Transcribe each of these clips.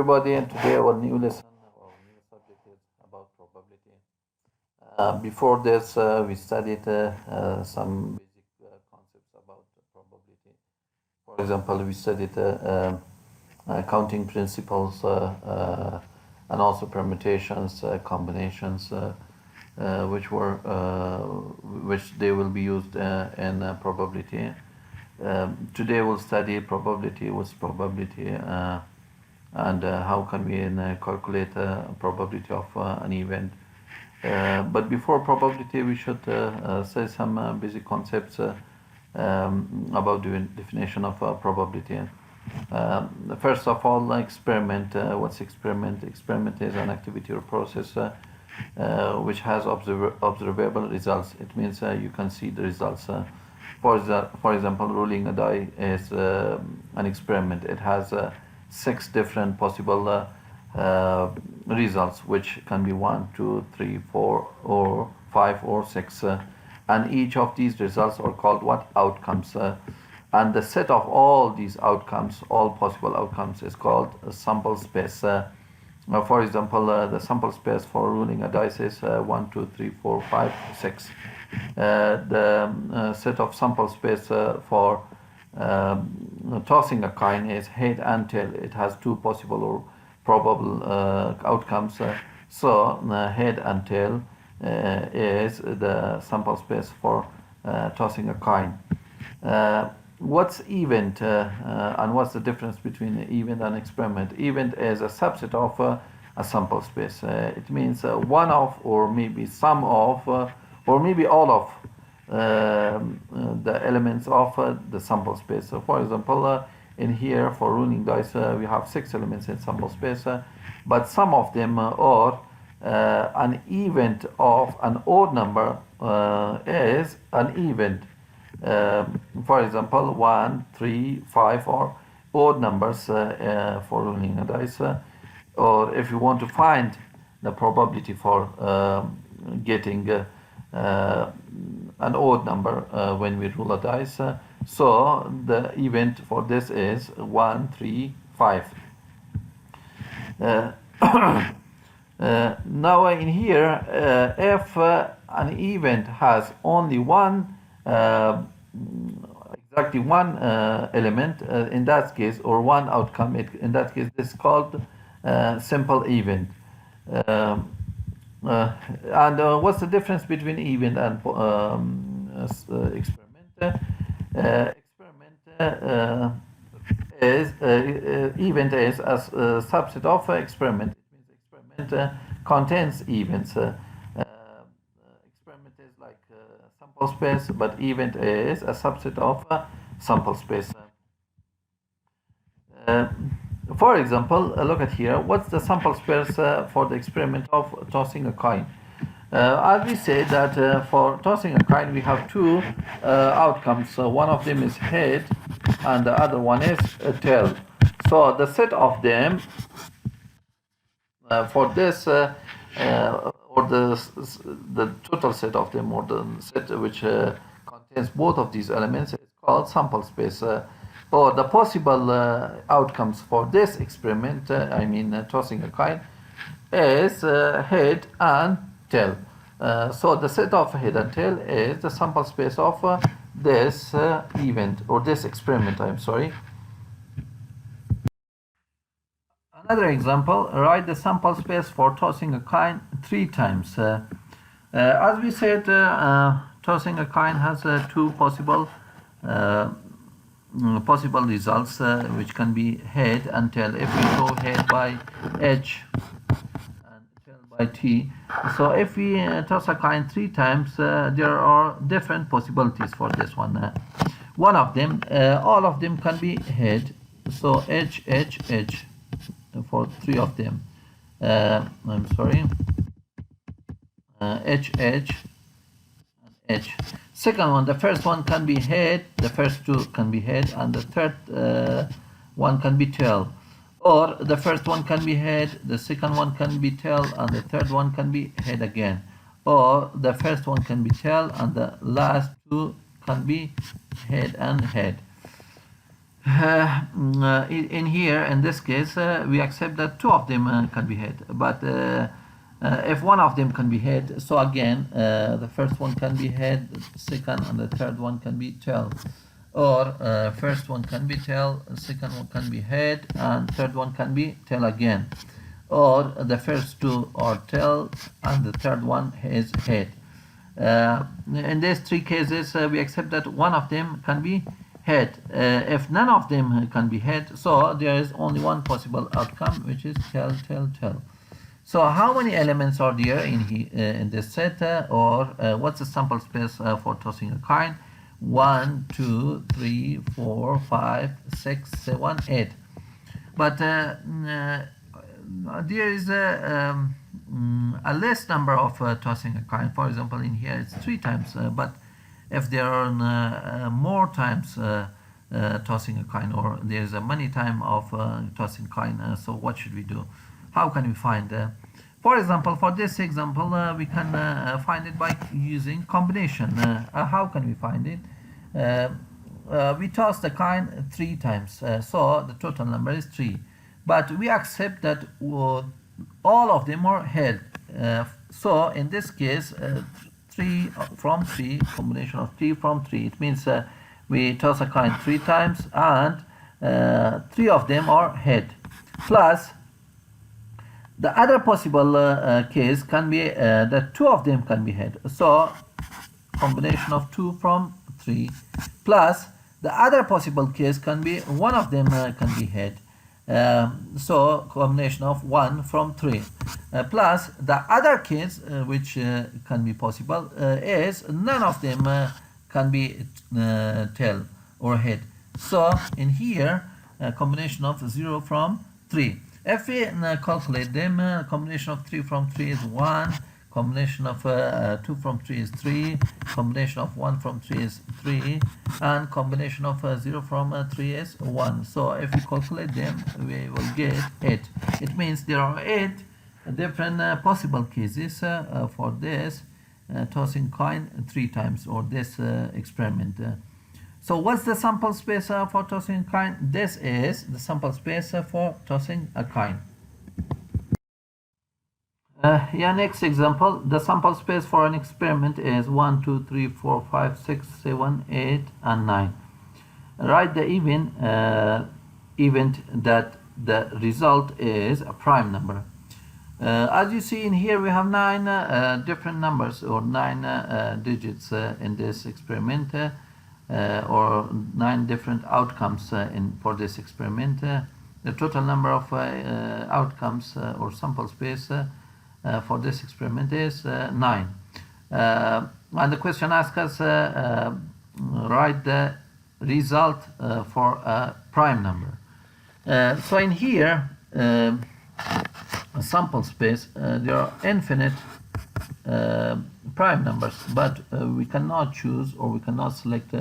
everybody, and today our new lesson, our new subject is about probability. Before this, we studied some basic concepts about probability. For example, we studied counting principles and also permutations, combinations, which they will be used in probability. Today we'll study probability with probability and how can we calculate probability of an event. But before probability, we should say some basic concepts about the definition of probability. First of all, experiment. What's experiment? Experiment is an activity or process which has observable results. It means you can see the results. For example, rolling a die is an experiment. It has 6 different possible results, which can be 1, 2, 3, 4, or 5, or 6. And each of these results are called what? Outcomes. And the set of all these outcomes, all possible outcomes, is called a sample space. For example, the sample space for rolling a dice is 1, 2, 3, 4, 5, 6. The set of sample space for tossing a coin is head and tail. It has 2 possible or probable outcomes. So head and tail is the sample space for tossing a coin. What's event and what's the difference between event and experiment? Event is a subset of a sample space. It means one of, or maybe some of, or maybe all of the elements of the sample space. So for example, in here for rolling dice, we have 6 elements in sample space, but some of them are an event of an odd number is an event. For example, 1, 3, 5 are odd numbers for rolling a dice. Or if you want to find the probability for getting an odd number when we roll a dice, so the event for this is 1, 3, 5. Now in here, if an event has only one exactly one element in that case, or one outcome, in that case this is called simple event. And what's the difference between event and experiment? Event is a subset of experiment. It means experiment contains events. Experiment is like sample space, but event is a subset of sample space. For example, look at here. What's the sample space for the experiment of tossing a coin? As we said that for tossing a coin, we have 2 outcomes. So one of them is head, and the other one is tail. So the set of them for this, or the total set of them, or the set which contains both of these elements, is called sample space. Or the possible outcomes for this experiment, tossing a coin, is head and tail. So the set of head and tail is the sample space of this event, or this experiment, I'm sorry. Another example, write the sample space for tossing a coin 3 times. As we said, tossing a coin has 2 possible results, which can be head and tail. If we go head by H and tail by T, so if we toss a coin 3 times, there are different possibilities for this one. One of them, all of them can be head, so H, H, H for 3 of them. I'm sorry, H, H, and H. Second one, the first one can be head, the first 2 can be head, and the third one can be tail. Or the first one can be head, the second one can be tail, and the third one can be head again. Or the first one can be tail, and the last 2 can be head and head. In here, in this case, we accept that two of them can be hit, but if one of them can be hit, so again, the first one can be hit, the second and the third one can be tail, or first one can be tail, second one can be head, and third one can be tail again, or the first two are tail and the third one is head. In these three cases, we accept that one of them can be head. If none of them can be head, so there is only one possible outcome, which is tail, tail, tail. So how many elements are there in this set, or what's the sample space for tossing a coin? 1, 2, 3, 4, 5, 6, 7, 8. But there is a less number of tossing a coin. For example, in here it's 3 times, but if there are more times tossing a coin, or there's a many time of tossing coin, so what should we do? How can we find? For example, for this example, we can find it by using combination. How can we find it? We toss the coin 3 times, so the total number is 3. But we accept that all of them are head. So in this case, 3 from 3, combination of 3 from 3. It means we toss a coin 3 times, and 3 of them are head. Plus, the other possible case can be that 2 of them can be head. So combination of 2 from 3, plus the other possible case can be 1 of them can be head. So combination of 1 from 3, plus the other case which can be possible is none of them can be tail or head. So in here, combination of 0 from 3. If we calculate them, combination of 3 from 3 is 1, combination of 2 from 3 is 3, combination of 1 from 3 is 3, and combination of 0 from 3 is 1. So if we calculate them, we will get 8. It means there are 8 different possible cases for this tossing coin 3 times, or this experiment. So what's the sample space for tossing a coin? This is the sample space for tossing a coin. Next example, the sample space for an experiment is 1, 2, 3, 4, 5, 6, 7, 8, and 9. Write the event that the result is a prime number. As you see in here, we have 9 different numbers, or 9 digits in this experiment, or 9 different outcomes for this experiment. The total number of outcomes or sample space for this experiment is 9. And the question asks us write the result for a prime number. So in here, a sample space, there are infinite prime numbers, but we cannot choose, or we cannot select,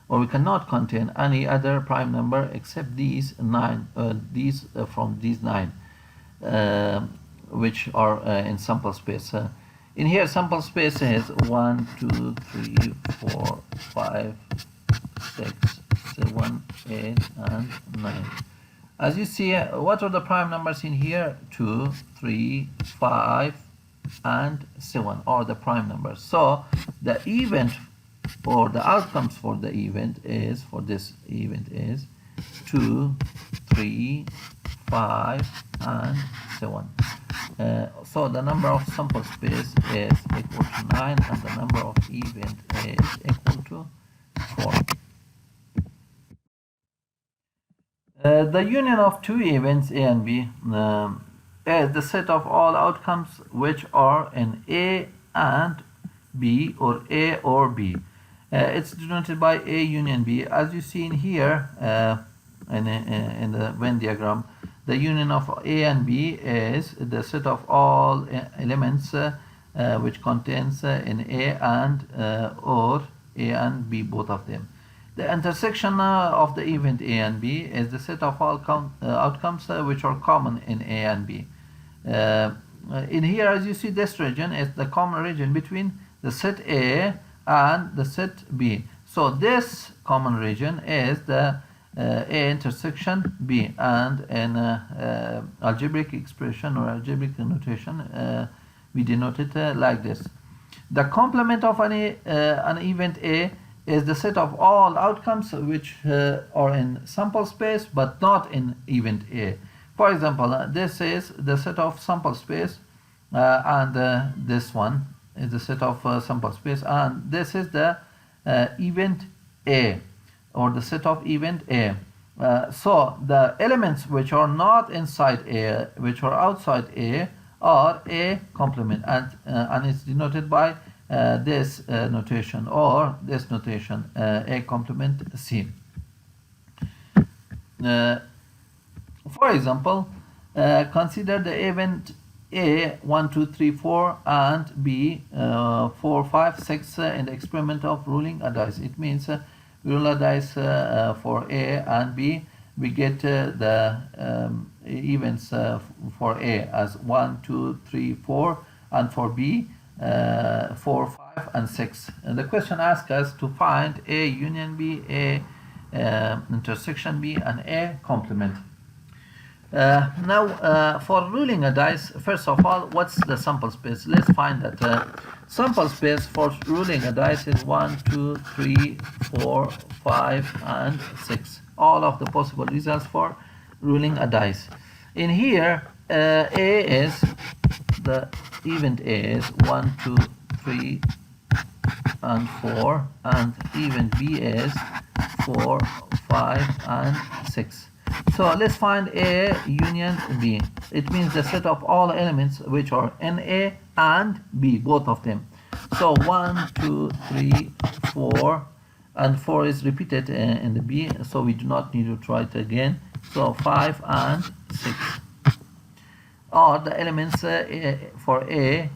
or we cannot contain any other prime number except these 9, from these 9, which are in sample space. In here, sample space is 1, 2, 3, 4, 5, 6, 7, 8, and 9. As you see, what are the prime numbers in here? 2, 3, 5, and 7 are the prime numbers. So the event, or the outcomes for the event is, for this event is 2, 3, 5, and 7. So the number of sample space is equal to 9, and the number of event is equal to 4. The union of two events A and B is the set of all outcomes which are in A and B, or A or B. It's denoted by A union B. As you see in here, in the Venn diagram, the union of A and B is the set of all elements which contains in A and or A and B, both of them. The intersection of the event A and B is the set of all outcomes which are common in A and B. In here, as you see, this region is the common region between the set A and the set B. So this common region is the A intersection B, and in algebraic expression or algebraic notation we denote it like this. The complement of an event A is the set of all outcomes which are in sample space but not in event A. For example, this is the set of sample space and this one is the set of sample space, and this is the event A, or the set of event A. So the elements which are not inside A, which are outside A, are A complement, and it's denoted by this notation, or this notation, A complement C. For example, consider the event A 1, 2, 3, 4 and B 4, 5, 6 in the experiment of rolling a dice. It means we roll a dice for A and B. We get the events for A as 1, 2, 3, 4, and for B 4, 5, and 6. And the question asks us to find A union B, A intersection B, and A complement. Now, for ruling a dice, first of all, what's the sample space? Let's find that sample space for ruling a dice is 1, 2, 3, 4, 5, and 6. All of the possible results for ruling a dice. In here, A is, the event A is 1, 2, 3, and 4, and event B is 4, 5, and 6. So let's find A union B. It means the set of all elements which are in A and B, both of them. So 1, 2, 3, 4, and 4 is repeated in the B, so we do not need to try it again. So 5 and 6 are the elements for A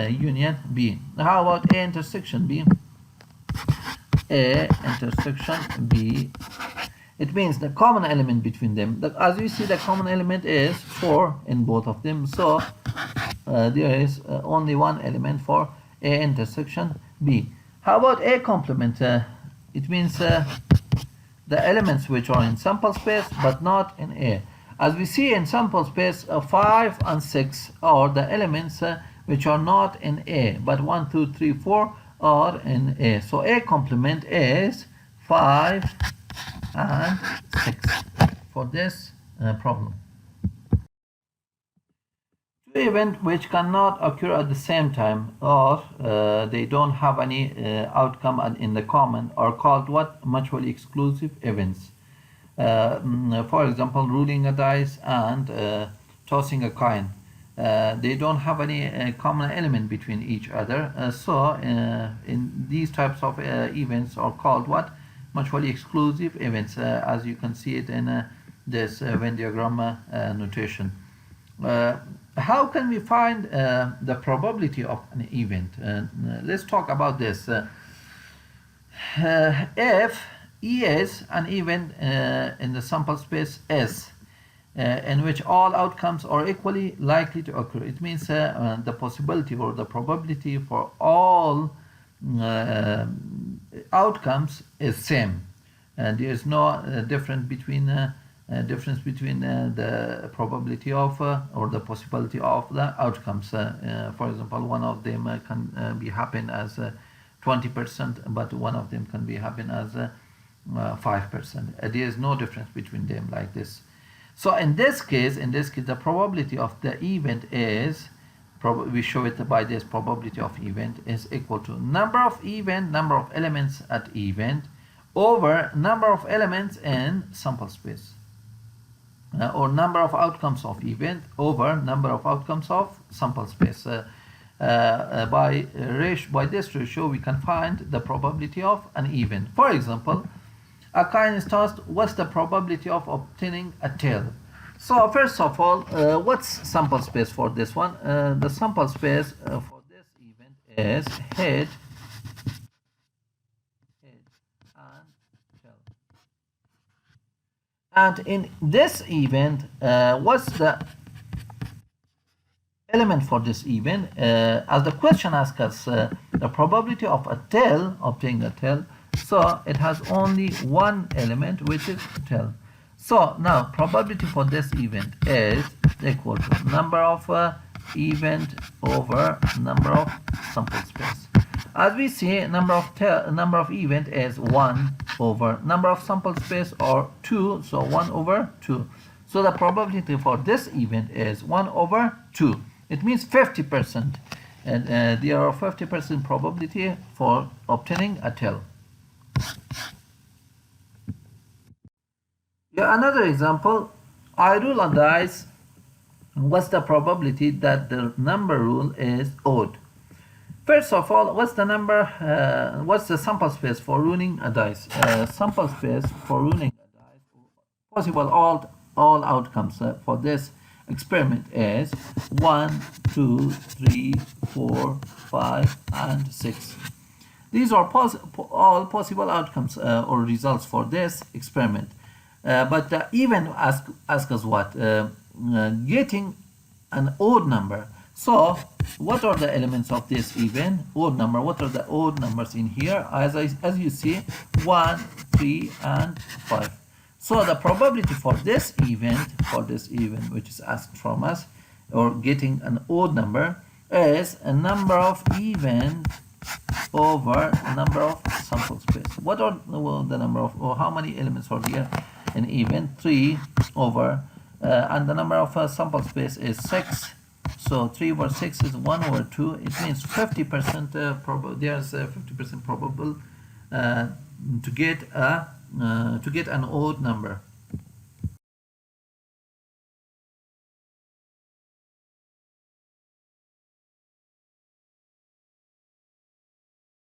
union B. How about A intersection B? A intersection B. It means the common element between them. As you see, the common element is 4 in both of them. So there is only one element for A intersection B. How about A complement? It means the elements which are in sample space but not in A. As we see in sample space, 5 and 6 are the elements which are not in A, but 1, 2, 3, 4 are in A. So A complement is 5 and 6 for this problem. Two events which cannot occur at the same time, or they don't have any outcome in the common, are called what? Mutually exclusive events. For example, rolling a dice and tossing a coin. They don't have any common element between each other. So in these types of events are called what? Mutually exclusive events, as you can see it in this Venn diagram notation. How can we find the probability of an event? Let's talk about this. If E is an event in the sample space S, in which all outcomes are equally likely to occur, it means the possibility or the probability for all outcomes is same, and there is no difference between the probability of or the possibility of the outcomes. For example, one of them can be happen as 20%, but one of them can be happen as 5%. There is no difference between them like this. So in this case, the probability of the event is, we show it by this probability of event is equal to number of elements at event over number of elements in sample space, or number of outcomes of event over number of outcomes of sample space. By this ratio, we can find the probability of an event. For example, a coin is tossed. What's the probability of obtaining a tail? So first of all, what's sample space for this one? The sample space for this event is head and tail. And in this event, what's the element for this event? As the question asks us, the probability of a tail, obtaining a tail, So it has only one element, which is tell. So now probability for this event is equal to number of event over number of sample space. As we see, number of event is 1 over number of sample space, or 2, so 1 over 2. So the probability for this event is 1 over 2. It means 50%. And there are 50% probability for obtaining a tell. Yeah, another example, I roll a dice. What's the probability that the number rule is odd? First of all, what's the sample space for ruling a dice? Sample space for ruling a dice, possible all outcomes for this experiment is 1, 2, 3, 4, 5, and 6. These are all possible outcomes or results for this experiment. But even ask us what? Getting an odd number. So, what are the elements of this even odd number? What are the odd numbers in here? As you see, 1, 3, and 5. So the probability for this event, which is asked from us, or getting an odd number, is a number of event over number of sample space. What are the number of, or how many elements are there in event? 3 over, and the number of sample space is 6. So 3 over 6 is 1 over 2. It means 50% probable. There's 50% probable to get an odd number.